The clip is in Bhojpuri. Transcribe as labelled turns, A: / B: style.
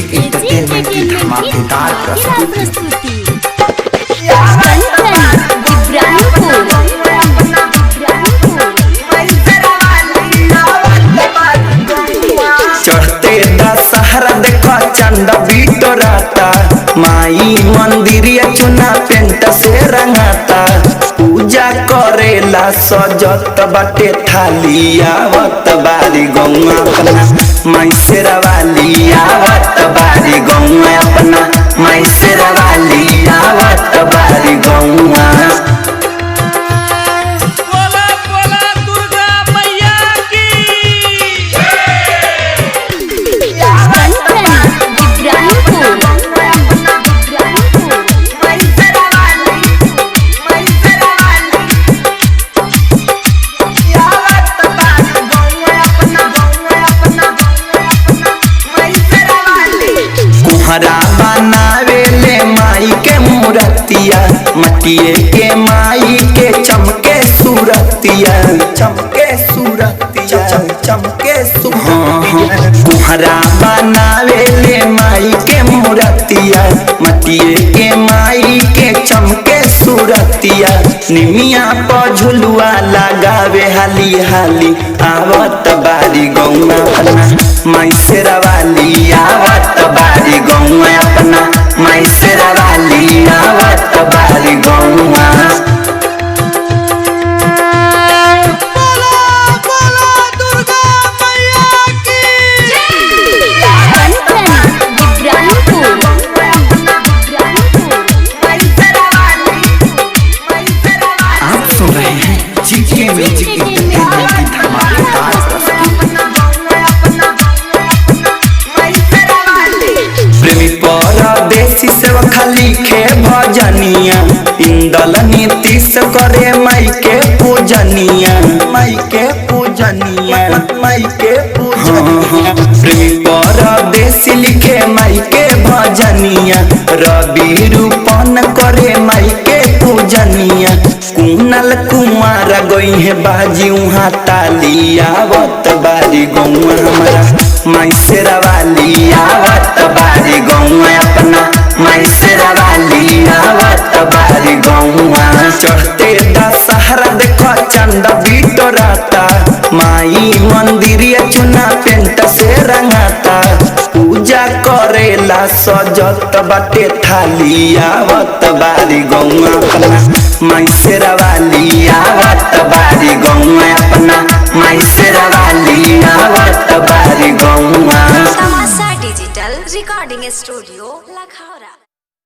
A: म्यूजिक एंटरटेनमेंट की धमाकेदार प्रस्तुति।
B: चढ़ते दशहरा देखो चंदा बिटोराता, माई मंदिरिया चुना पेंट से रंगाता, पूजा करेला सजत बाटे थाली, आवत बारी गौआ अपना माई शेरा वाली, आवत बारी गौआ अपना माई शेरा वाली, आवत बारी गौआ। हरा बनावेले माई के मूर्तिया, मटिए के माई के चमके सूरतिया, चमके सूरतिया, चमके सूरतिया। कुहरा बनावेले माई के मूर्तिया, मटिए के माई के चमके सूरतिया, निमिया पर झुलुआ लगावे हाली हाली, आवत बारी गौआ अपना माई शेरा वाली, आवत बारी गौआ अपना माई शेरा वाली, आवत बारी गौआ। आप सुन रहे हैं जीके म्यूजिक एंटरटेनमेंट की धमाकेदार प्रेमी परदेसी सेवा खाली खे भजनिया, इंदल नीतीश करे माई के पूजनिया, माई के पूजनिया, माई के पूजनिया। प्रेमी परदेसी लिखे माई के भजनिया, रवि रूपन करे माई के पूजनिया, कुनल कुमार गई है बाजी उहाँ ताली, आवत बारी गौआ हमारा माई शेरा वाली, आवत बारी गौआ अपना माई शेरा वाली, आवत बारी गौआ। चढ़ते दशहरा देखो चंदा बिटोराता, माई मंदिरिया चुना पेंट से रंगाता, पूजा करेला सजत बाटे थाली, आवत बारी गौआ अपना माई शेरा वाली, आवत बारी गौआ अपना माई शेरा वाली, आवत बारी गौआ।
C: तमाशा डिजिटल रिकॉर्डिंग स्टूडियो लखौरा।